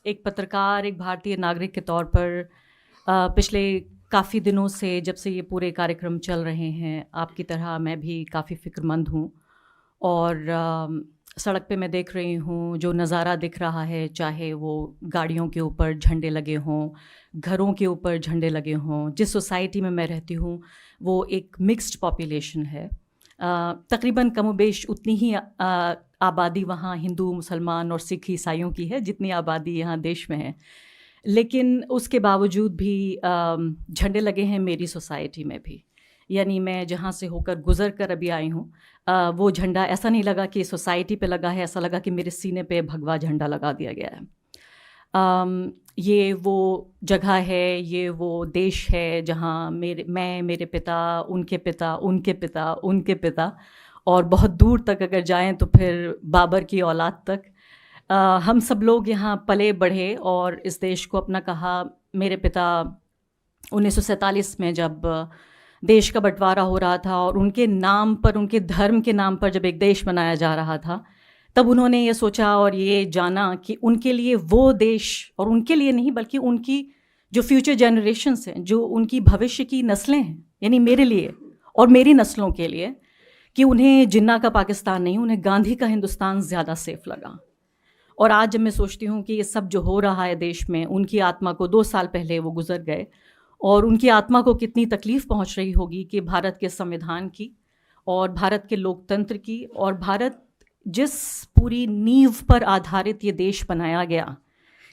एक पत्रकार, एक भारतीय नागरिक के तौर पर पिछले काफ़ी दिनों से जब से ये पूरे कार्यक्रम चल रहे हैं, आपकी तरह मैं भी काफ़ी फ़िक्रमंद हूँ। और सड़क पे मैं देख रही हूँ जो नज़ारा दिख रहा है, चाहे वो गाड़ियों के ऊपर झंडे लगे हों, घरों के ऊपर झंडे लगे हों। जिस सोसाइटी में मैं रहती हूँ वो एक मिक्स्ड पॉपुलेशन है। तकरीबन कमोबेश उतनी ही आबादी वहाँ हिंदू, मुसलमान और सिख ईसाइयों की है जितनी आबादी यहाँ देश में है। लेकिन उसके बावजूद भी झंडे लगे हैं मेरी सोसाइटी में भी। यानी मैं जहाँ से होकर गुज़र कर अभी आई हूँ, वो झंडा ऐसा नहीं लगा कि सोसाइटी पे लगा है, ऐसा लगा कि मेरे सीने पे भगवा झंडा लगा दिया गया है। ये वो जगह है, ये वो देश है जहाँ मेरे पिता, उनके पिता, उनके पिता, उनके पिता और बहुत दूर तक अगर जाएं तो फिर बाबर की औलाद तक हम सब लोग यहाँ पले बढ़े और इस देश को अपना कहा। मेरे पिता 1947 में जब देश का बंटवारा हो रहा था और उनके नाम पर, उनके धर्म के नाम पर जब एक देश बनाया जा रहा था, तब उन्होंने ये सोचा और ये जाना कि उनके लिए वो देश, और उनके लिए नहीं बल्कि उनकी जो फ्यूचर जनरेशन्स हैं, जो उनकी भविष्य की नस्लें हैं, यानी मेरे लिए और मेरी नस्लों के लिए, कि उन्हें जिन्ना का पाकिस्तान नहीं, उन्हें गांधी का हिंदुस्तान ज़्यादा सेफ लगा। और आज जब मैं सोचती हूँ कि ये सब जो हो रहा है देश में, उनकी आत्मा को 2 साल पहले वो गुजर गए और उनकी आत्मा को कितनी तकलीफ़ पहुँच रही होगी कि भारत के संविधान की और भारत के लोकतंत्र की और भारत जिस पूरी नींव पर आधारित ये देश बनाया गया,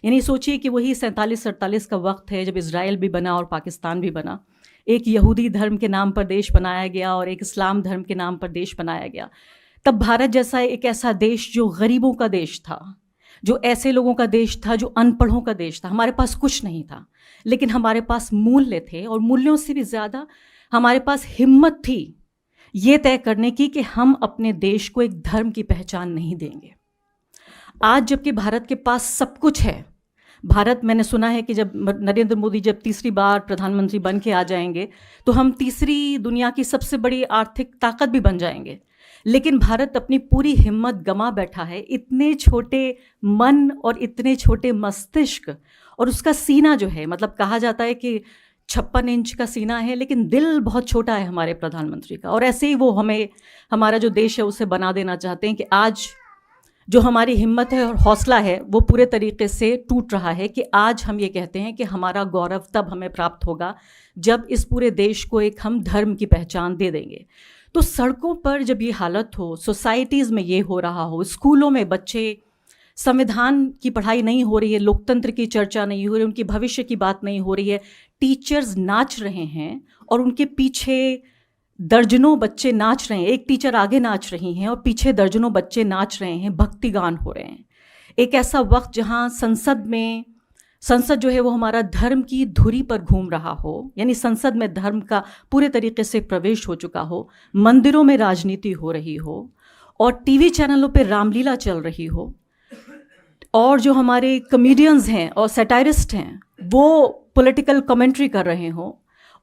यानी सोचिए कि वही 47-48 का वक्त है जब इज़राइल भी बना और पाकिस्तान भी बना। एक यहूदी धर्म के नाम पर देश बनाया गया और एक इस्लाम धर्म के नाम पर देश बनाया गया। तब भारत जैसा एक ऐसा देश जो गरीबों का देश था, जो ऐसे लोगों का देश था, जो अनपढ़ों का देश था। हमारे पास कुछ नहीं था, लेकिन हमारे पास मूल्य थे और मूल्यों से भी ज़्यादा हमारे पास हिम्मत थी ये तय करने की कि हम अपने देश को एक धर्म की पहचान नहीं देंगे। आज जबकि भारत के पास सब कुछ है, भारत, मैंने सुना है कि जब नरेंद्र मोदी जब तीसरी बार प्रधानमंत्री बन के आ जाएंगे तो हम तीसरी दुनिया की सबसे बड़ी आर्थिक ताकत भी बन जाएंगे, लेकिन भारत अपनी पूरी हिम्मत गंवा बैठा है। इतने छोटे मन और इतने छोटे मस्तिष्क, और उसका सीना जो है, मतलब कहा जाता है कि 56 इंच का सीना है, लेकिन दिल बहुत छोटा है हमारे प्रधानमंत्री का। और ऐसे ही वो हमें, हमारा जो देश है उसे बना देना चाहते हैं कि आज जो हमारी हिम्मत है और हौसला है वो पूरे तरीके से टूट रहा है कि आज हम ये कहते हैं कि हमारा गौरव तब हमें प्राप्त होगा जब इस पूरे देश को एक हम धर्म की पहचान दे देंगे। तो सड़कों पर जब ये हालत हो, सोसाइटीज़ में ये हो रहा हो, स्कूलों में बच्चे, संविधान की पढ़ाई नहीं हो रही है, लोकतंत्र की चर्चा नहीं हो रही, उनकी भविष्य की बात नहीं हो रही है, टीचर्स नाच रहे हैं और उनके पीछे दर्जनों बच्चे नाच रहे हैं। एक टीचर आगे नाच रही हैं और पीछे दर्जनों बच्चे नाच रहे हैं, भक्ति गान हो रहे हैं। एक ऐसा वक्त जहां संसद जो है वो हमारा धर्म की धुरी पर घूम रहा हो, यानी संसद में धर्म का पूरे तरीके से प्रवेश हो चुका हो, मंदिरों में राजनीति हो रही हो और टीवी चैनलों पे रामलीला चल रही हो, और जो हमारे कॉमेडियंस हैं और सैटारिस्ट हैं वो पॉलिटिकल कमेंट्री कर रहे हों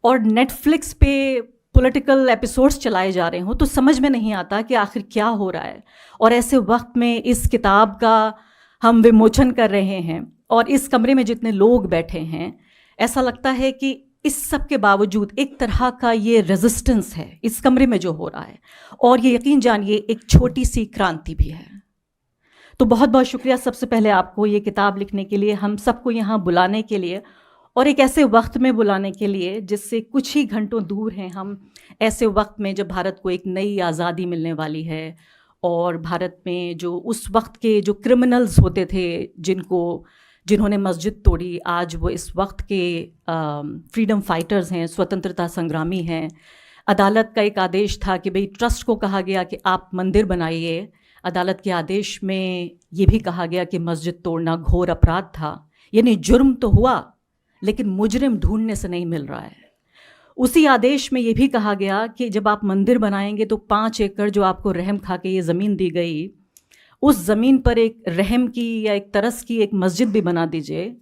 और नेटफ्लिक्स पे पॉलिटिकल एपिसोड्स चलाए जा रहे हों, तो समझ में नहीं आता कि आखिर क्या हो रहा है। और ऐसे वक्त में इस किताब का हम विमोचन कर रहे हैं और इस कमरे में जितने लोग बैठे हैं, ऐसा लगता है कि इस सब के बावजूद एक तरह का ये रेजिस्टेंस है इस कमरे में जो हो रहा है, और ये यकीन जानिए एक छोटी सी क्रांति भी है। तो बहुत बहुत शुक्रिया सबसे पहले आपको ये किताब लिखने के लिए, हम सबको यहाँ बुलाने के लिए और एक ऐसे वक्त में बुलाने के लिए जिससे कुछ ही घंटों दूर हैं हम, ऐसे वक्त में जब भारत को एक नई आज़ादी मिलने वाली है और भारत में जो उस वक्त के जो क्रिमिनल्स होते थे, जिन्होंने मस्जिद तोड़ी, आज वो इस वक्त के फ्रीडम फाइटर्स हैं, स्वतंत्रता संग्रामी हैं। अदालत का एक आदेश था कि भाई ट्रस्ट को कहा गया कि आप मंदिर बनाइए। अदालत के आदेश में ये भी कहा गया कि मस्जिद तोड़ना घोर अपराध था, यानी जुर्म तो हुआ लेकिन मुजरिम ढूंढने से नहीं मिल रहा है। उसी आदेश में ये भी कहा गया कि जब आप मंदिर बनाएंगे तो 5 एकड़ जो आपको रहम खा के ये ज़मीन दी गई, उस ज़मीन पर एक रहम की या एक तरस की एक मस्जिद भी बना दीजिए।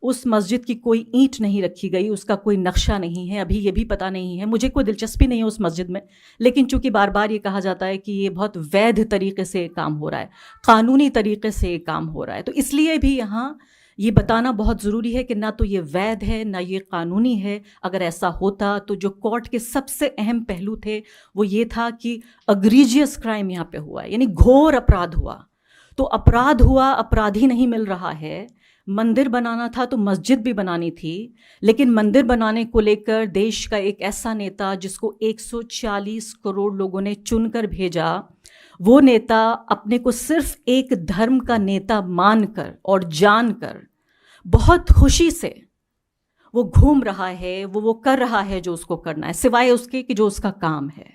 उस मस्जिद की कोई ईंट नहीं रखी गई, उसका कोई नक्शा नहीं है, अभी ये भी पता नहीं है, मुझे कोई दिलचस्पी नहीं है उस मस्जिद में, लेकिन चूंकि बार बार ये कहा जाता है कि ये बहुत वैध तरीके से काम हो रहा है, कानूनी तरीके से काम हो रहा है, तो इसलिए भी यहाँ ये बताना बहुत ज़रूरी है कि ना तो ये वैध है ना ये कानूनी है। अगर ऐसा होता तो जो कोर्ट के सबसे अहम पहलू थे वो ये था कि अग्रीजियस क्राइम यहाँ पे हुआ है, यानी घोर अपराध हुआ। तो अपराध हुआ, अपराधी नहीं मिल रहा है। मंदिर बनाना था तो मस्जिद भी बनानी थी, लेकिन मंदिर बनाने को लेकर देश का एक ऐसा नेता जिसको 140 करोड़ लोगों ने चुनकर भेजा, वो नेता अपने को सिर्फ एक धर्म का नेता मानकर और जानकर बहुत खुशी से वो घूम रहा है, वो कर रहा है जो उसको करना है, सिवाय उसके कि जो उसका काम है।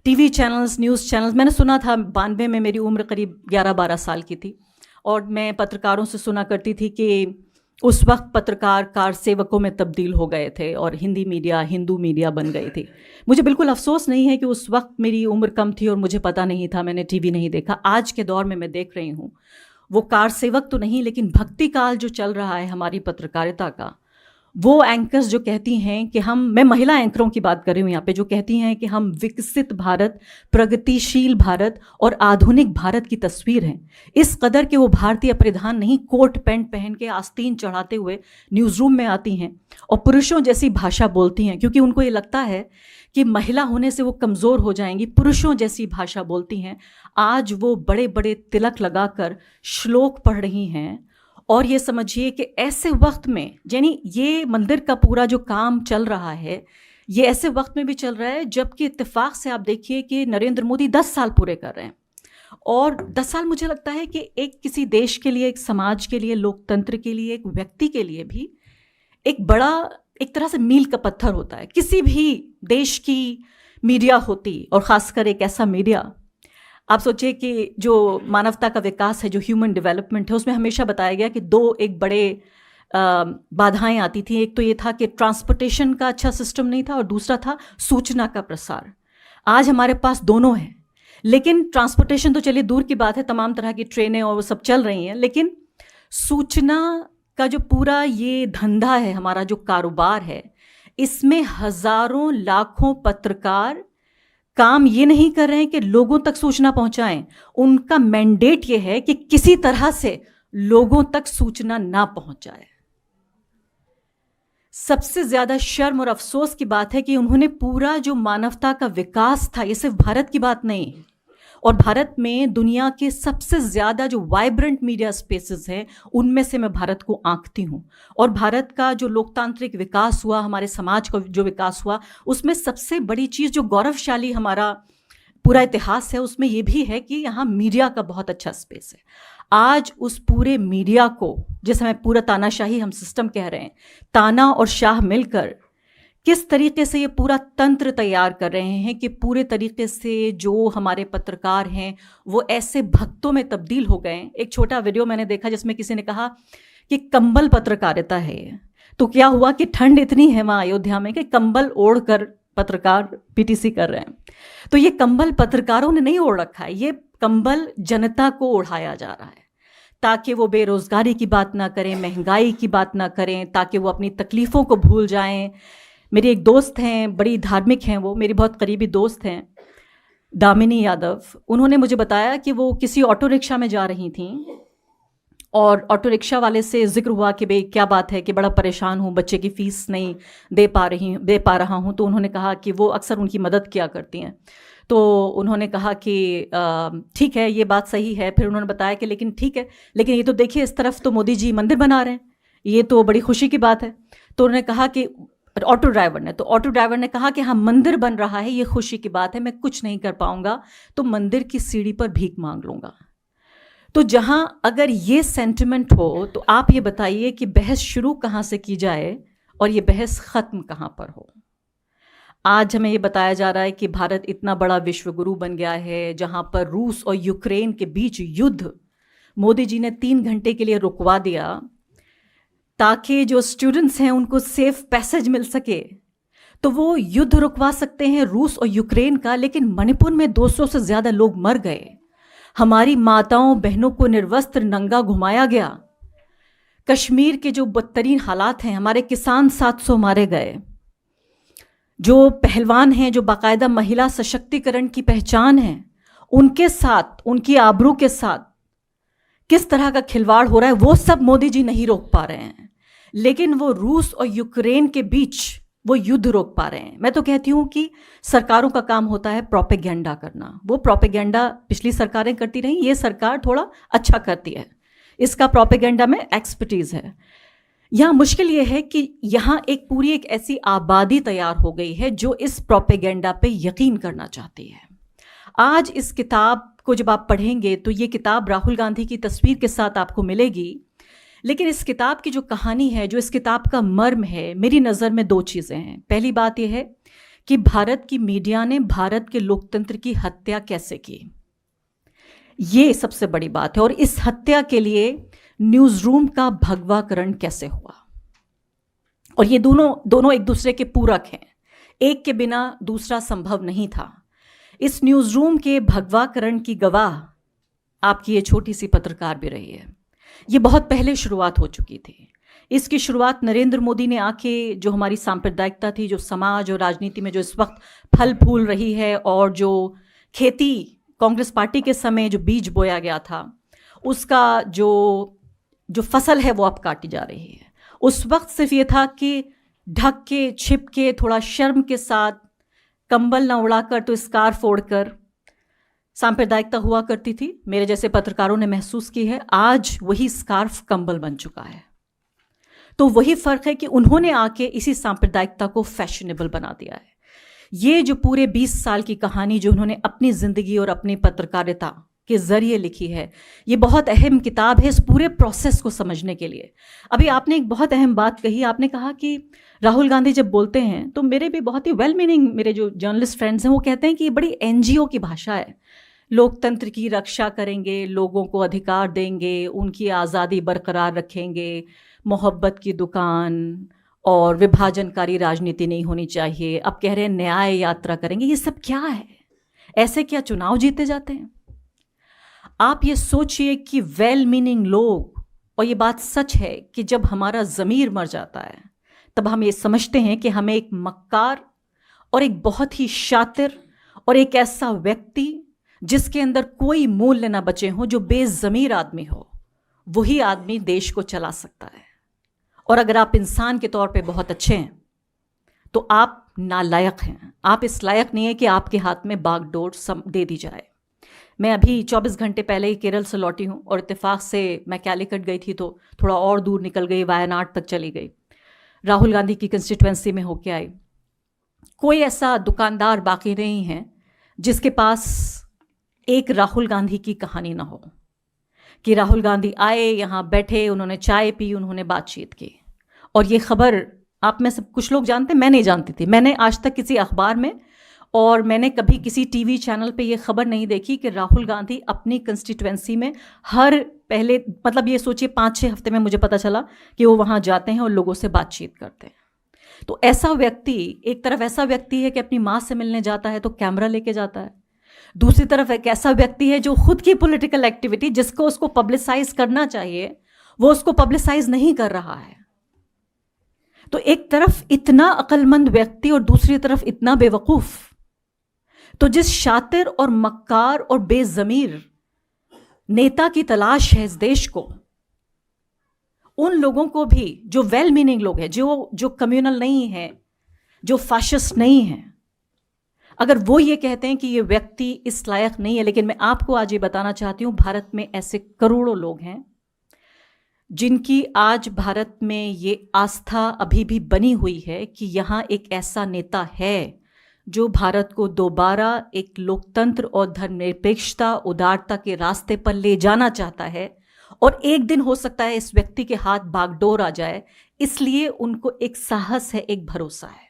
टीवी चैनल्स, न्यूज़ चैनल्स, मैंने सुना था 92 में मेरी उम्र करीब 11-12 साल की थी और मैं पत्रकारों से सुना करती थी कि उस वक्त पत्रकार कार सेवकों में तब्दील हो गए थे और हिंदी मीडिया हिंदू मीडिया बन गई थी। मुझे बिल्कुल अफसोस नहीं है कि उस वक्त मेरी उम्र कम थी और मुझे पता नहीं था, मैंने टीवी नहीं देखा। आज के दौर में मैं देख रही हूँ वो कार सेवक तो नहीं, लेकिन भक्ति काल जो चल रहा है हमारी पत्रकारिता का, वो एंकर्स जो कहती हैं कि मैं महिला एंकरों की बात कर रही हूँ यहाँ पे, जो कहती हैं कि हम विकसित भारत, प्रगतिशील भारत और आधुनिक भारत की तस्वीर हैं। इस कदर के वो भारतीय परिधान नहीं, कोट पैंट पहन के आस्तीन चढ़ाते हुए न्यूज़ रूम में आती हैं और पुरुषों जैसी भाषा बोलती हैं, क्योंकि उनको ये लगता है कि महिला होने से वो कमज़ोर हो जाएंगी। पुरुषों जैसी भाषा बोलती हैं। आज वो बड़े बड़े तिलक लगाकर श्लोक पढ़ रही हैं। और ये समझिए कि ऐसे वक्त में, यानी ये मंदिर का पूरा जो काम चल रहा है ये ऐसे वक्त में भी चल रहा है जबकि इत्तेफाक से आप देखिए कि नरेंद्र मोदी 10 साल पूरे कर रहे हैं। और 10 साल मुझे लगता है कि एक किसी देश के लिए, एक समाज के लिए, लोकतंत्र के लिए, एक व्यक्ति के लिए भी एक बड़ा, एक तरह से मील का पत्थर होता है। किसी भी देश की मीडिया होती, और ख़ासकर एक ऐसा मीडिया, आप सोचिए कि जो मानवता का विकास है, जो ह्यूमन डेवलपमेंट है, उसमें हमेशा बताया गया कि दो एक बड़े बाधाएं आती थी। एक तो ये था कि ट्रांसपोर्टेशन का अच्छा सिस्टम नहीं था और दूसरा था सूचना का प्रसार। आज हमारे पास दोनों है, लेकिन ट्रांसपोर्टेशन तो चलिए दूर की बात है, तमाम तरह की ट्रेनें और वो सब चल रही हैं, लेकिन सूचना का जो पूरा ये धंधा है, हमारा जो कारोबार है, इसमें हजारों लाखों पत्रकार काम ये नहीं कर रहे हैं कि लोगों तक सूचना पहुंचाएं। उनका मैंडेट ये है कि किसी तरह से लोगों तक सूचना ना पहुंचाए। सबसे ज्यादा शर्म और अफसोस की बात है कि उन्होंने पूरा जो मानवता का विकास था, ये सिर्फ भारत की बात नहीं, और भारत में दुनिया के सबसे ज़्यादा जो वाइब्रेंट मीडिया स्पेसेस हैं उनमें से मैं भारत को आंकती हूँ। और भारत का जो लोकतांत्रिक विकास हुआ, हमारे समाज का जो विकास हुआ, उसमें सबसे बड़ी चीज़ जो गौरवशाली हमारा पूरा इतिहास है, उसमें ये भी है कि यहाँ मीडिया का बहुत अच्छा स्पेस है। आज उस पूरे मीडिया को, जैसे मैं पूरा तानाशाही हम सिस्टम कह रहे हैं, ताना और शाह मिलकर किस तरीके से ये पूरा तंत्र तैयार कर रहे हैं कि पूरे तरीके से जो हमारे पत्रकार हैं वो ऐसे भक्तों में तब्दील हो गए। एक छोटा वीडियो मैंने देखा जिसमें किसी ने कहा कि कंबल पत्रकारिता है। तो क्या हुआ कि ठंड इतनी है वहाँ अयोध्या में कि कंबल ओढ़ कर पत्रकार पीटीसी कर रहे हैं। तो ये कंबल पत्रकारों ने नहीं ओढ़ रखा है, ये कंबल जनता को ओढ़ाया जा रहा है ताकि वो बेरोजगारी की बात ना करें, महंगाई की बात ना करें, ताकि वो अपनी तकलीफ़ों को भूल जाएं। मेरी एक दोस्त हैं, बड़ी धार्मिक हैं, वो मेरी बहुत करीबी दोस्त हैं, दामिनी यादव। उन्होंने मुझे बताया कि वो किसी ऑटो रिक्शा में जा रही थीं और ऑटो रिक्शा वाले से जिक्र हुआ कि भाई क्या बात है कि बड़ा परेशान हूँ, बच्चे की फ़ीस नहीं दे पा रहा हूँ। तो उन्होंने कहा कि वो अक्सर उनकी मदद किया करती हैं। तो उन्होंने कहा कि ठीक है, ये बात सही है। फिर उन्होंने बताया कि लेकिन ठीक है, लेकिन ये तो देखिए इस तरफ तो मोदी जी मंदिर बना रहे हैं, ये तो बड़ी खुशी की बात है। तो उन्होंने कहा कि ऑटो ड्राइवर ने कहा कि हाँ, मंदिर बन रहा है, ये खुशी की बात है, मैं कुछ नहीं कर पाऊंगा तो मंदिर की सीढ़ी पर भीख मांग लूंगा। तो जहां अगर ये सेंटिमेंट हो तो आप ये बताइए कि बहस शुरू कहां से की जाए और ये बहस खत्म कहां पर हो। आज हमें ये बताया जा रहा है कि भारत इतना बड़ा विश्वगुरु बन गया है, जहां पर रूस और यूक्रेन के बीच युद्ध मोदी जी ने 3 घंटे के लिए रुकवा दिया ताकि जो स्टूडेंट्स हैं उनको सेफ पैसेज मिल सके। तो वो युद्ध रुकवा सकते हैं रूस और यूक्रेन का, लेकिन मणिपुर में 200 से ज़्यादा लोग मर गए, हमारी माताओं बहनों को निर्वस्त्र नंगा घुमाया गया। कश्मीर के जो बदतरीन हालात हैं, हमारे किसान 700 मारे गए। जो पहलवान हैं, जो बाकायदा महिला सशक्तिकरण की पहचान है, उनके साथ, उनकी आबरू के साथ किस तरह का खिलवाड़ हो रहा है वो सब मोदी जी नहीं रोक पा रहे हैं, लेकिन वो रूस और यूक्रेन के बीच वो युद्ध रोक पा रहे हैं। मैं तो कहती हूँ कि सरकारों का काम होता है प्रोपेगेंडा करना। वो प्रोपेगेंडा पिछली सरकारें करती रहीं, ये सरकार थोड़ा अच्छा करती है, इसका प्रोपेगेंडा में एक्सपर्टीज है। यहाँ मुश्किल ये है कि यहाँ एक ऐसी आबादी तैयार हो गई है जो इस प्रोपेगेंडा पे यकीन करना चाहती है। आज इस किताब को जब आप पढ़ेंगे तो ये किताब राहुल गांधी की तस्वीर के साथ आपको मिलेगी, लेकिन इस किताब की जो कहानी है, जो इस किताब का मर्म है, मेरी नज़र में दो चीज़ें हैं। पहली बात यह है कि भारत की मीडिया ने भारत के लोकतंत्र की हत्या कैसे की, ये सबसे बड़ी बात है। और इस हत्या के लिए न्यूज़ रूम का भगवाकरण कैसे हुआ, और ये दोनों एक दूसरे के पूरक हैं, एक के बिना दूसरा संभव नहीं था। इस न्यूज़ रूम के भगवाकरण की गवाह आपकी ये छोटी सी पत्रकार भी रही है। ये बहुत पहले शुरुआत हो चुकी थी। इसकी शुरुआत नरेंद्र मोदी ने आके, जो हमारी सांप्रदायिकता थी, जो समाज और राजनीति में जो इस वक्त फल फूल रही है, और जो खेती कांग्रेस पार्टी के समय जो बीज बोया गया था, उसका जो फसल है वो अब काटी जा रही है। उस वक्त सिर्फ ये था कि ढक के, छिप के, थोड़ा शर्म के साथ, कंबल ना उड़ाकर तो स्कार्फ ओढ़कर सांप्रदायिकता हुआ करती थी। मेरे जैसे पत्रकारों ने महसूस की है आज वही स्कार्फ कंबल बन चुका है। तो वही फर्क है कि उन्होंने आके इसी सांप्रदायिकता को फैशनेबल बना दिया है। ये जो पूरे 20 साल की कहानी जो उन्होंने अपनी जिंदगी और अपनी पत्रकारिता के जरिए लिखी है, ये बहुत अहम किताब है इस पूरे प्रोसेस को समझने के लिए। अभी आपने एक बहुत अहम बात कही, आपने कहा कि राहुल गांधी जब बोलते हैं तो मेरे भी बहुत ही वेल मीनिंग मेरे जो जर्नलिस्ट फ्रेंड्स हैं वो कहते हैं कि ये बड़ी एनजीओ की भाषा है, लोकतंत्र की रक्षा करेंगे, लोगों को अधिकार देंगे, उनकी आज़ादी बरकरार रखेंगे, मोहब्बत की दुकान और विभाजनकारी राजनीति नहीं होनी चाहिए। अब कह रहे हैं न्याय यात्रा करेंगे। ये सब क्या है? ऐसे क्या चुनाव जीते जाते हैं? आप ये सोचिए कि वेल मीनिंग लोग, और ये बात सच है कि जब हमारा ज़मीर मर जाता है तब हम ये समझते हैं कि हमें एक मक्कार और एक बहुत ही शातिर और एक ऐसा व्यक्ति जिसके अंदर कोई मूल्य ना बचे हों, जो बेज़मीर आदमी हो, वही आदमी देश को चला सकता है। और अगर आप इंसान के तौर पे बहुत अच्छे हैं तो आप नालायक हैं। आप इस लायक नहीं है कि आपके हाथ में बागडोर दे दी जाए। मैं अभी 24 घंटे पहले ही केरल से लौटी हूँ और इत्तेफाक से मैं कैलीकट गई थी तो थोड़ा और दूर निकल गई, वायनाड तक चली गई, राहुल गांधी की कंस्टिट्यूएंसी में होके आई। कोई ऐसा दुकानदार बाकी नहीं है जिसके पास एक राहुल गांधी की कहानी ना हो, कि राहुल गांधी आए, यहाँ बैठे, उन्होंने चाय पी, उन्होंने बातचीत की। और ये खबर आप में सब कुछ लोग जानते हैं, मैं नहीं जानती थी। मैंने आज तक किसी अखबार में और मैंने कभी किसी टीवी चैनल पे ये खबर नहीं देखी कि राहुल गांधी अपनी कंस्टिट्यूएंसी में हर पहले, मतलब ये सोचिए 5-6 हफ्ते में मुझे पता चला कि वो वहाँ जाते हैं और लोगों से बातचीत करते हैं। तो ऐसा व्यक्ति, एक तरफ ऐसा व्यक्ति है कि अपनी माँ से मिलने जाता है तो कैमरा लेके जाता है, दूसरी तरफ एक ऐसा व्यक्ति है जो खुद की पॉलिटिकल एक्टिविटी जिसको उसको पब्लिसाइज करना चाहिए वो उसको पब्लिसाइज नहीं कर रहा है। तो एक तरफ इतना अक्लमंद व्यक्ति और दूसरी तरफ इतना बेवकूफ। तो जिस शातिर और मक्कार और बेजमीर नेता की तलाश है इस देश को, उन लोगों को भी जो वेल मीनिंग लोग हैं, जो कम्युनल नहीं है, जो फाशिस्ट नहीं है, अगर वो ये कहते हैं कि ये व्यक्ति इस लायक नहीं है। लेकिन मैं आपको आज ये बताना चाहती हूँ, भारत में ऐसे करोड़ों लोग हैं जिनकी आज भारत में ये आस्था अभी भी बनी हुई है कि यहाँ एक ऐसा नेता है जो भारत को दोबारा एक लोकतंत्र और धर्मनिरपेक्षता, उदारता के रास्ते पर ले जाना चाहता है। और एक दिन हो सकता है इस व्यक्ति के हाथ बागडोर आ जाए, इसलिए उनको एक साहस है, एक भरोसा है।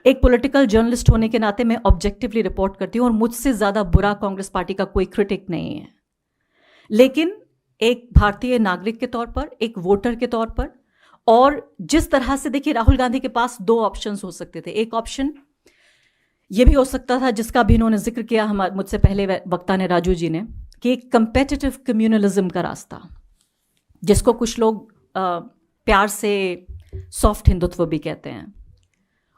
एक पॉलिटिकल जर्नलिस्ट होने के नाते मैं ऑब्जेक्टिवली रिपोर्ट करती हूँ और मुझसे ज़्यादा बुरा कांग्रेस पार्टी का कोई क्रिटिक नहीं है। लेकिन एक भारतीय नागरिक के तौर पर, एक वोटर के तौर पर, और जिस तरह से देखिए राहुल गांधी के पास 2 ऑप्शंस हो सकते थे। एक ऑप्शन ये भी हो सकता था जिसका भी इन्होंने जिक्र किया मुझसे पहले वक्ता ने, राजू जी ने, कि एक कंपेटिटिव कम्युनलिज्म का रास्ता, जिसको कुछ लोग प्यार से सॉफ्ट हिंदुत्व भी कहते हैं,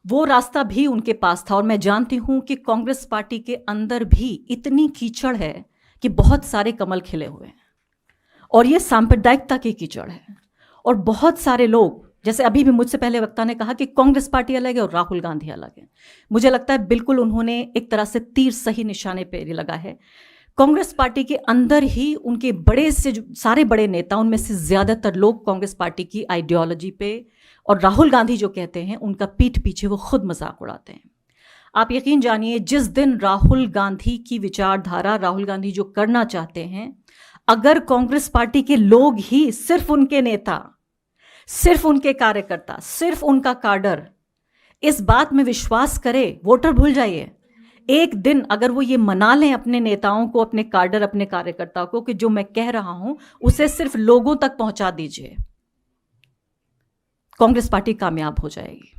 वो रास्ता भी उनके पास था। और मैं जानती हूं कि कांग्रेस पार्टी के अंदर भी इतनी कीचड़ है कि बहुत सारे कमल खिले हुए हैं। और ये सांप्रदायिकता की कीचड़ है। और बहुत सारे लोग, जैसे अभी भी मुझसे पहले वक्ता ने कहा कि कांग्रेस पार्टी अलग है और राहुल गांधी अलग है, मुझे लगता है बिल्कुल उन्होंने एक तरह से तीर सही निशाने पे लगा है। कांग्रेस पार्टी के अंदर ही उनके बड़े से जो सारे बड़े नेता, उनमें से ज़्यादातर लोग कांग्रेस पार्टी की आइडियोलॉजी पे और राहुल गांधी जो कहते हैं उनका पीठ पीछे वो खुद मजाक उड़ाते हैं। आप यकीन जानिए, जिस दिन राहुल गांधी की विचारधारा, राहुल गांधी जो करना चाहते हैं, अगर कांग्रेस पार्टी के लोग ही, सिर्फ उनके नेता, सिर्फ उनके कार्यकर्ता, सिर्फ उनका काडर इस बात में विश्वास करे, वोटर भूल जाइए। एक दिन अगर वो ये मना लें अपने नेताओं को, अपने काडर, अपने कार्यकर्ता को कि जो मैं कह रहा हूं उसे सिर्फ लोगों तक पहुंचा दीजिए, कांग्रेस पार्टी कामयाब हो जाएगी।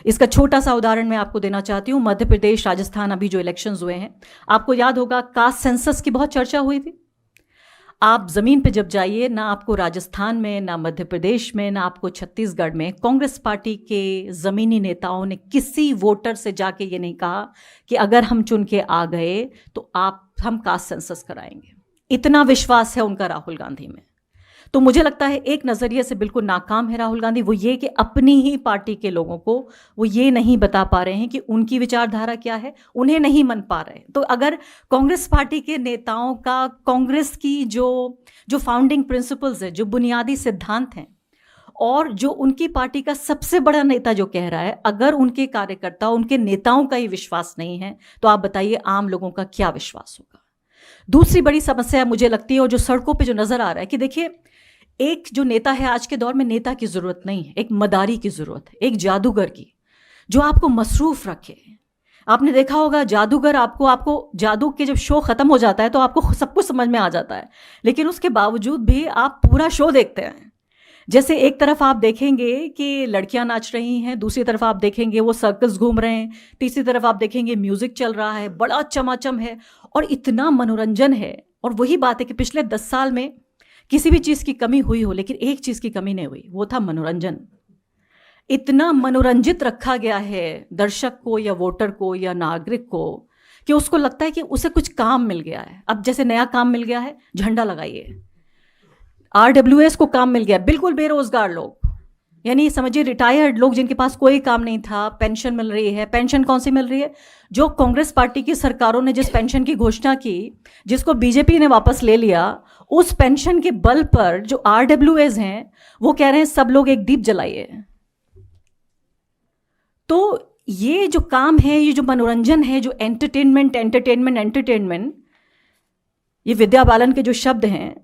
इसका छोटा सा उदाहरण मैं आपको देना चाहती हूं। मध्य प्रदेश, राजस्थान, अभी जो इलेक्शंस हुए हैं, आपको याद होगा कास्ट सेंसस की बहुत चर्चा हुई थी। आप जमीन पे जब जाइए, ना आपको राजस्थान में, ना मध्य प्रदेश में, ना आपको छत्तीसगढ़ में कांग्रेस पार्टी के जमीनी नेताओं ने किसी वोटर से जाके ये नहीं कहा कि अगर हम चुन के आ गए तो हम कास्ट सेंसस कराएंगे। इतना विश्वास है उनका राहुल गांधी में। तो मुझे लगता है एक नज़रिए से बिल्कुल नाकाम है राहुल गांधी। वो ये कि अपनी ही पार्टी के लोगों को वो ये नहीं बता पा रहे हैं कि उनकी विचारधारा क्या है, उन्हें नहीं मन पा रहे। तो अगर कांग्रेस पार्टी के नेताओं का, कांग्रेस की जो फाउंडिंग प्रिंसिपल्स है, जो बुनियादी सिद्धांत हैं, और जो उनकी पार्टी का सबसे बड़ा नेता जो कह रहा है, अगर उनके कार्यकर्ता, उनके नेताओं का ही विश्वास नहीं है, तो आप बताइए आम लोगों का क्या विश्वास होगा। दूसरी बड़ी समस्या मुझे लगती है, और जो सड़कों पे जो नजर आ रहा है, कि देखिए, एक जो नेता है, आज के दौर में नेता की जरूरत नहीं है, एक मदारी की जरूरत है, एक जादूगर की, जो आपको मसरूफ रखे। आपने देखा होगा, जादूगर आपको जादू के जब शो खत्म हो जाता है तो आपको सब कुछ समझ में आ जाता है, लेकिन उसके बावजूद भी आप पूरा शो देखते हैं। जैसे एक तरफ आप देखेंगे कि लड़कियां नाच रही हैं, दूसरी तरफ आप देखेंगे वो सर्कस घूम रहे हैं, तीसरी तरफ आप देखेंगे म्यूजिक चल रहा है, बड़ा चमाचम है और इतना मनोरंजन है। और वही बात है कि पिछले 10 साल में किसी भी चीज़ की कमी हुई हो, लेकिन एक चीज़ की कमी नहीं हुई, वो था मनोरंजन। इतना मनोरंजित रखा गया है दर्शक को या वोटर को या नागरिक को कि उसको लगता है कि उसे कुछ काम मिल गया है। अब जैसे नया काम मिल गया है, झंडा लगाइए। RWS को काम मिल गया, बिल्कुल बेरोजगार लोग, यानी समझिए रिटायर्ड लोग जिनके पास कोई काम नहीं था, पेंशन मिल रही है। पेंशन कौन सी मिल रही है? जो कांग्रेस पार्टी की सरकारों ने जिस पेंशन की घोषणा की, जिसको बीजेपी ने वापस ले लिया, उस पेंशन के बल पर जो RWS हैं वो कह रहे हैं सब लोग एक दीप जलाइए। तो ये जो काम है, ये जो मनोरंजन है, जो एंटरटेनमेंट, ये विद्या बालन के जो शब्द हैं,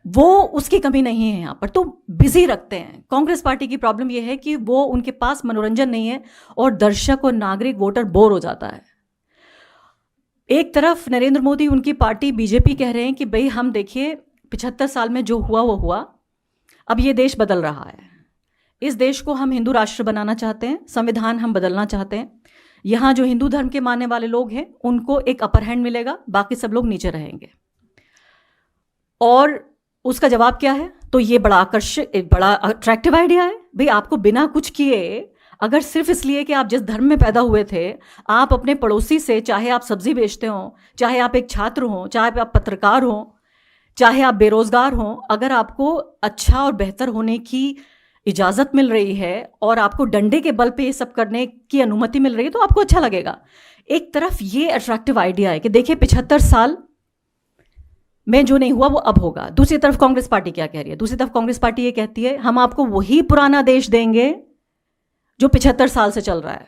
वो उसकी कमी नहीं है यहाँ पर। तो बिजी रखते हैं। कांग्रेस पार्टी की प्रॉब्लम ये है कि वो, उनके पास मनोरंजन नहीं है और दर्शक और नागरिक, वोटर बोर हो जाता है। एक तरफ नरेंद्र मोदी, उनकी पार्टी बीजेपी कह रहे हैं कि भाई हम देखिए 75 साल में जो हुआ वो हुआ, अब ये देश बदल रहा है, इस देश को हम हिंदू राष्ट्र बनाना चाहते हैं, संविधान हम बदलना चाहते हैं, यहाँ जो हिंदू धर्म के मानने वाले लोग हैं उनको एक अपर हैंड मिलेगा, बाकी सब लोग नीचे रहेंगे। और उसका जवाब क्या है? तो ये बड़ा आकर्षक, बड़ा अट्रैक्टिव आइडिया है। भाई आपको बिना कुछ किए, अगर सिर्फ इसलिए कि आप जिस धर्म में पैदा हुए थे, आप अपने पड़ोसी से, चाहे आप सब्जी बेचते हो, चाहे आप एक छात्र हो, चाहे आप पत्रकार हो, चाहे आप बेरोजगार हो, अगर आपको अच्छा और बेहतर होने की इजाज़त मिल रही है और आपको डंडे के बल पे ये सब करने की अनुमति मिल रही है, तो आपको अच्छा लगेगा। एक तरफ ये अट्रैक्टिव आइडिया है कि देखिए 75 साल में जो नहीं हुआ वो अब होगा। दूसरी तरफ कांग्रेस पार्टी क्या कह रही है? दूसरी तरफ कांग्रेस पार्टी ये कहती है हम आपको वही पुराना देश देंगे जो 75 साल से चल रहा है।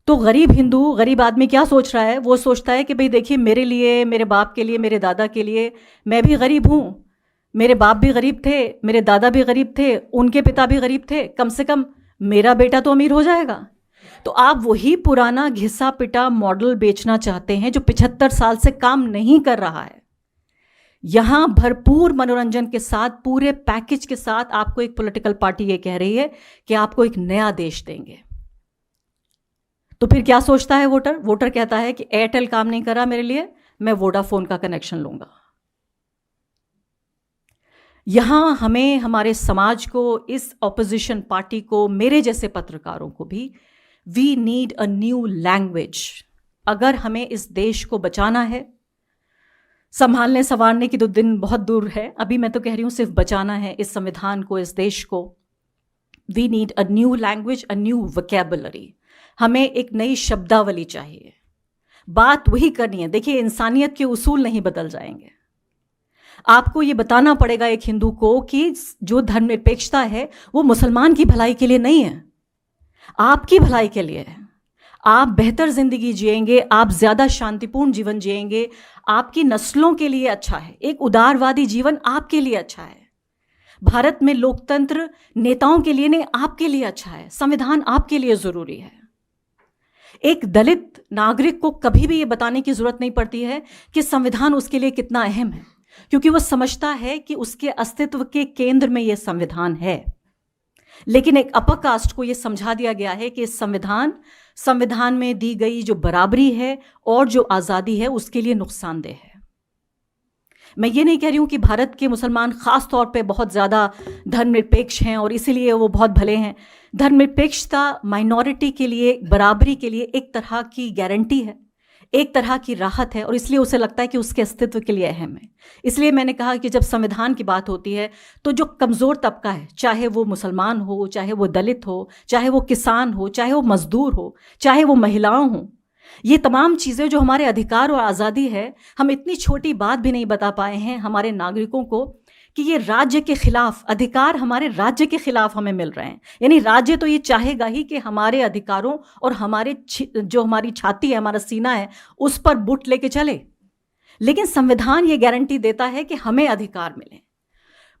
तो गरीब हिंदू, गरीब आदमी क्या सोच रहा है? वो सोचता है कि भाई देखिए, मेरे लिए, मेरे बाप के लिए, मेरे दादा के लिए, मैं भी गरीब हूँ, मेरे बाप भी गरीब थे, मेरे दादा भी गरीब थे, उनके पिता भी गरीब थे, कम से कम मेरा बेटा तो अमीर हो जाएगा। तो आप वही पुराना घिसा पिटा मॉडल बेचना चाहते हैं जो 75 साल से काम नहीं कर रहा है। यहां भरपूर मनोरंजन के साथ, पूरे पैकेज के साथ आपको एक पॉलिटिकल पार्टी ये कह रही है कि आपको एक नया देश देंगे। तो फिर क्या सोचता है वोटर? वोटर कहता है कि एयरटेल काम नहीं कर रहा मेरे लिए, मैं वोडाफोन का कनेक्शन लूंगा। यहां हमें, हमारे समाज को, इस ऑपोजिशन पार्टी को, मेरे जैसे पत्रकारों को भी, we need a new language. अगर हमें इस देश को बचाना है, संभालने संवारने की तो दिन बहुत दूर है, अभी मैं तो कह रही हूँ सिर्फ बचाना है इस संविधान को, इस देश को। We need a new language, a new vocabulary. हमें एक नई शब्दावली चाहिए, बात वही करनी है। देखिए, इंसानियत के उसूल नहीं बदल जाएंगे। आपको ये बताना पड़ेगा एक हिंदू को कि जो धर्मनिरपेक्षता है वो मुसलमान की भलाई के लिए नहीं है, आपकी भलाई के लिए है। आप बेहतर जिंदगी जिएंगे, आप ज्यादा शांतिपूर्ण जीवन जिएंगे, आपकी नस्लों के लिए अच्छा है। एक उदारवादी जीवन आपके लिए अच्छा है। भारत में लोकतंत्र नेताओं के लिए नहीं, आपके लिए अच्छा है। संविधान आपके लिए जरूरी है। एक दलित नागरिक को कभी भी ये बताने की जरूरत नहीं पड़ती है कि संविधान उसके लिए कितना अहम है, क्योंकि वह समझता है कि उसके अस्तित्व के केंद्र में यह संविधान है। लेकिन एक अपर कास्ट को यह समझा दिया गया है कि इस संविधान में दी गई जो बराबरी है और जो आज़ादी है उसके लिए नुकसानदेह है। मैं ये नहीं कह रही हूं कि भारत के मुसलमान खास तौर पे बहुत ज़्यादा धर्मनिरपेक्ष हैं और इसीलिए वो बहुत भले हैं। धर्मनिरपेक्षता माइनॉरिटी के लिए, बराबरी के लिए एक तरह की गारंटी है, एक तरह की राहत है, और इसलिए उसे लगता है कि उसके अस्तित्व के लिए अहम है। इसलिए मैंने कहा कि जब संविधान की बात होती है तो जो कमज़ोर तबका है, चाहे वो मुसलमान हो, चाहे वो दलित हो, चाहे वो किसान हो, चाहे वो मजदूर हो, चाहे वो महिलाओं हो, ये तमाम चीज़ें जो हमारे अधिकार और आज़ादी है, हम इतनी छोटी बात भी नहीं बता पाए हैं हमारे नागरिकों को कि ये राज्य के खिलाफ अधिकार, हमारे राज्य के खिलाफ हमें मिल रहे हैं। यानी राज्य तो ये चाहेगा ही कि हमारे अधिकारों और हमारे जो हमारी छाती है, हमारा सीना है, उस पर बुट लेके चले। लेकिन संविधान ये गारंटी देता है कि हमें अधिकार मिले।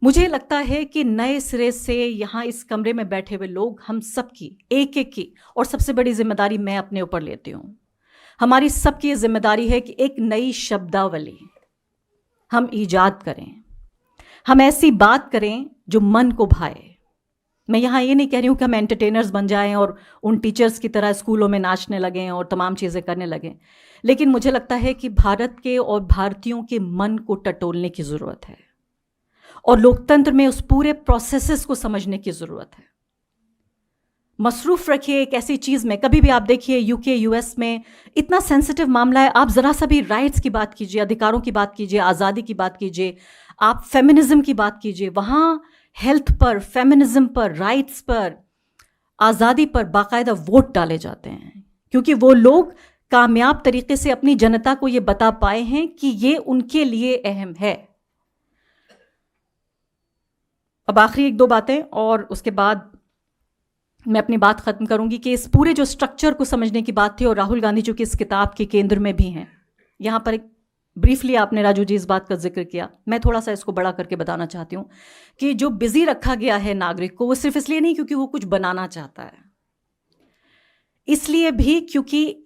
मुझे लगता है कि नए सिरे से यहाँ इस कमरे में बैठे हुए लोग, हम सबकी एक एक की, और सबसे बड़ी जिम्मेदारी मैं अपने ऊपर लेती हूँ, हमारी सबकी जिम्मेदारी है कि एक नई शब्दावली हम ईजाद करें। हम ऐसी बात करें जो मन को भाए। मैं यहाँ ये नहीं कह रही हूँ कि हम एंटरटेनर्स बन जाएं और उन टीचर्स की तरह स्कूलों में नाचने लगें और तमाम चीज़ें करने लगें, लेकिन मुझे लगता है कि भारत के और भारतीयों के मन को टटोलने की ज़रूरत है और लोकतंत्र में उस पूरे प्रोसेसेस को समझने की ज़रूरत है। मसरूफ़ रखिए एक ऐसी चीज़ में। कभी भी आप देखिए यूके, यूएस में इतना सेंसिटिव मामला है, आप ज़रा सा भी राइट्स की बात कीजिए, अधिकारों की बात कीजिए, आज़ादी की बात कीजिए, आप फेमिनिज्म की बात कीजिए, वहाँ हेल्थ पर, फेमिनिज्म पर, राइट्स पर, आज़ादी पर बाकायदा वोट डाले जाते हैं, क्योंकि वो लोग कामयाब तरीके से अपनी जनता को ये बता पाए हैं कि ये उनके लिए अहम है। अब आखिरी एक दो बातें और उसके बाद मैं अपनी बात ख़त्म करूंगी कि इस पूरे जो स्ट्रक्चर को समझने की बात थी, और राहुल गांधी जो कि इस किताब के केंद्र में भी हैं। यहाँ पर एक ब्रीफली आपने राजू जी इस बात का जिक्र किया, मैं थोड़ा सा इसको बड़ा करके बताना चाहती हूँ कि जो बिजी रखा गया है नागरिक को, वो सिर्फ इसलिए नहीं क्योंकि वो कुछ बनाना चाहता है, इसलिए भी क्योंकि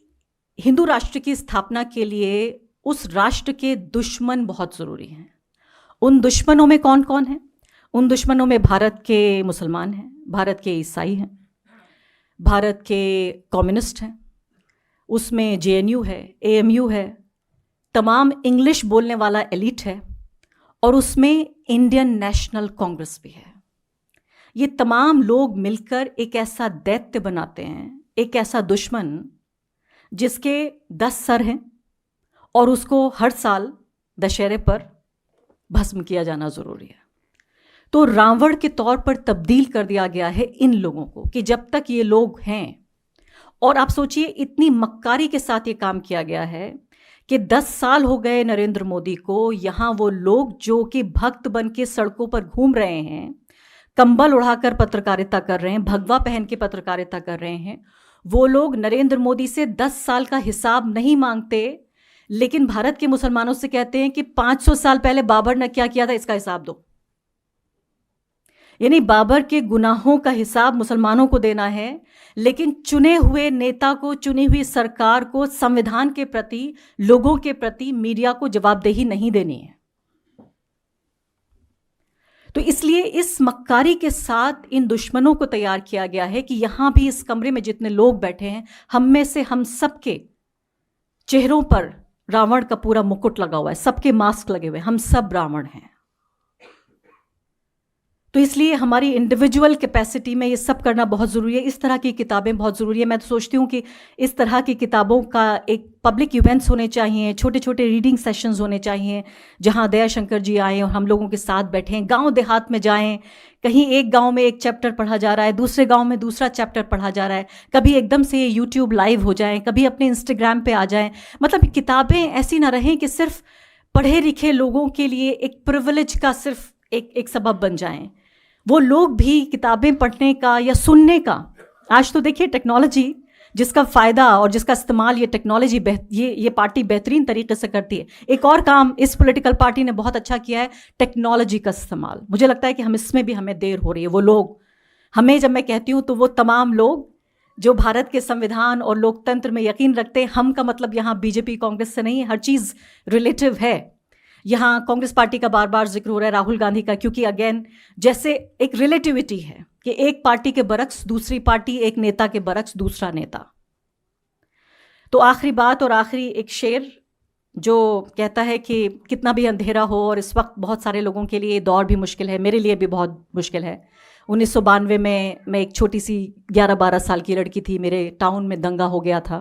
हिंदू राष्ट्र की स्थापना के लिए उस राष्ट्र के दुश्मन बहुत ज़रूरी हैं। उन दुश्मनों में कौन कौन है? उन दुश्मनों में भारत के मुसलमान हैं, भारत के ईसाई हैं, भारत के कम्युनिस्ट हैं, उसमें जेएनयू है, एएमयू है, तमाम इंग्लिश बोलने वाला एलिट है, और उसमें इंडियन नेशनल कांग्रेस भी है। ये तमाम लोग मिलकर एक ऐसा दैत्य बनाते हैं, एक ऐसा दुश्मन जिसके 10 सर हैं और उसको हर साल दशहरे पर भस्म किया जाना ज़रूरी है। तो रावण के तौर पर तब्दील कर दिया गया है इन लोगों को कि जब तक ये लोग हैं, और आप सोचिए इतनी मक्कारी के साथ ये काम किया गया है कि 10 साल हो गए नरेंद्र मोदी को। यहाँ वो लोग जो कि भक्त बन के सड़कों पर घूम रहे हैं, कंबल उड़ाकर पत्रकारिता कर रहे हैं, भगवा पहन के पत्रकारिता कर रहे हैं, वो लोग नरेंद्र मोदी से 10 साल का हिसाब नहीं मांगते, लेकिन भारत के मुसलमानों से कहते हैं कि 500 साल पहले बाबर ने क्या किया था, इसका हिसाब दो। यानी बाबर के गुनाहों का हिसाब मुसलमानों को देना है, लेकिन चुने हुए नेता को, चुनी हुई सरकार को, संविधान के प्रति, लोगों के प्रति, मीडिया को जवाबदेही नहीं देनी है। तो इसलिए इस मक्कारी के साथ इन दुश्मनों को तैयार किया गया है कि यहां भी इस कमरे में जितने लोग बैठे हैं, हम में से हम सबके चेहरों पर रावण का पूरा मुकुट लगा हुआ है, सबके मास्क लगे हुए, हम सब रावण हैं। तो इसलिए हमारी इंडिविजुअल कैपेसिटी में ये सब करना बहुत ज़रूरी है। इस तरह की किताबें बहुत ज़रूरी है। मैं तो सोचती हूँ कि इस तरह की किताबों का एक पब्लिक इवेंट्स होने चाहिए, छोटे छोटे रीडिंग सेशंस होने चाहिए, जहाँ दयाशंकर जी आएँ और हम लोगों के साथ बैठें, गांव देहात में जाएं, कहीं एक गांव में एक चैप्टर पढ़ा जा रहा है, दूसरे गांव में दूसरा चैप्टर पढ़ा जा रहा है, कभी एकदम से ये यूट्यूब लाइव हो जाएं, कभी अपने इंस्टाग्राम पे आ जाएं। मतलब किताबें ऐसी ना रहें कि सिर्फ पढ़े लिखे लोगों के लिए एक प्रिविलेज का सिर्फ एक सबब बन जाएं। वो लोग भी किताबें पढ़ने का या सुनने का, आज तो देखिए टेक्नोलॉजी जिसका फ़ायदा और जिसका इस्तेमाल ये टेक्नोलॉजी ये पार्टी बेहतरीन तरीके से करती है। एक और काम इस पॉलिटिकल पार्टी ने बहुत अच्छा किया है, टेक्नोलॉजी का इस्तेमाल। मुझे लगता है कि हम इसमें भी हमें देर हो रही है। वो लोग हमें, जब मैं कहती हूँ तो वो तमाम लोग जो भारत के संविधान और लोकतंत्र में यकीन रखते हैं, हम का मतलब यहाँ बीजेपी कांग्रेस से नहीं है, हर चीज़ रिलेटिव है। यहाँ कांग्रेस पार्टी का बार बार जिक्र हो रहा है, राहुल गांधी का, क्योंकि अगेन जैसे एक रिलेटिविटी है कि एक पार्टी के बरक्स दूसरी पार्टी, एक नेता के बरक्स दूसरा नेता। तो आखिरी बात और आखिरी एक शेर जो कहता है कि कितना भी अंधेरा हो, और इस वक्त बहुत सारे लोगों के लिए दौर भी मुश्किल है, मेरे लिए भी बहुत मुश्किल है। 1992 में मैं एक छोटी सी 11-12 साल की लड़की थी, मेरे टाउन में दंगा हो गया था।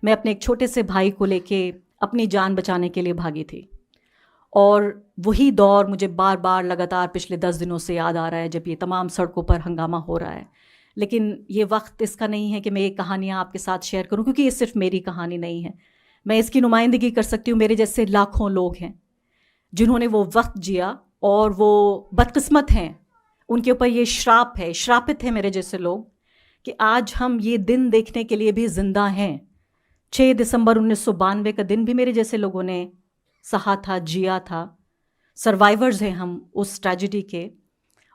मैं अपने एक छोटे से भाई को लेके अपनी जान बचाने के लिए भागी थी, और वही दौर मुझे बार बार लगातार पिछले 10 दिनों से याद आ रहा है, जब ये तमाम सड़कों पर हंगामा हो रहा है। लेकिन ये वक्त इसका नहीं है कि मैं ये कहानियाँ आपके साथ शेयर करूँ, क्योंकि ये सिर्फ मेरी कहानी नहीं है। मैं इसकी नुमाइंदगी कर सकती हूँ, मेरे जैसे लाखों लोग हैं जिन्होंने वो वक्त जिया और वो बदकिस्मत हैं, उनके ऊपर ये श्राप है, श्रापित है मेरे जैसे लोग, कि आज हम ये दिन देखने के लिए भी जिंदा हैं। 6 दिसंबर 1992 का दिन भी मेरे जैसे लोगों ने सहा था, जिया था। सर्वाइवर्स हैं हम उस ट्रेजिडी के,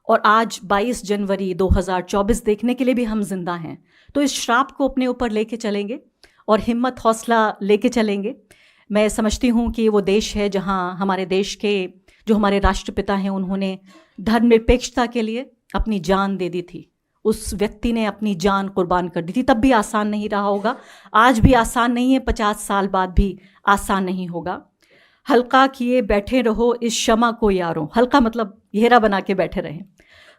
और आज 22 जनवरी 2024 देखने के लिए भी हम जिंदा हैं। तो इस श्राप को अपने ऊपर लेके चलेंगे और हिम्मत हौसला लेके चलेंगे। मैं समझती हूँ कि वो देश है जहाँ हमारे देश के जो हमारे राष्ट्रपिता हैं, उन्होंने धर्मनिरपेक्षता के लिए अपनी जान दे दी थी। उस व्यक्ति ने अपनी जान कुर्बान कर दी थी। तब भी आसान नहीं रहा होगा, आज भी आसान नहीं है, 50 साल बाद भी आसान नहीं होगा। हल्का किए बैठे रहो इस शमा को यारों, हल्का मतलब घेरा बना के बैठे रहें।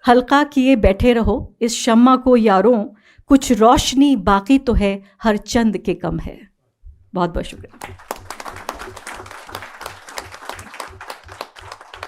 हल्का किए बैठे रहो इस शमा को यारों, कुछ रोशनी बाकी तो है, हर चंद के कम है। बहुत बहुत शुक्रिया।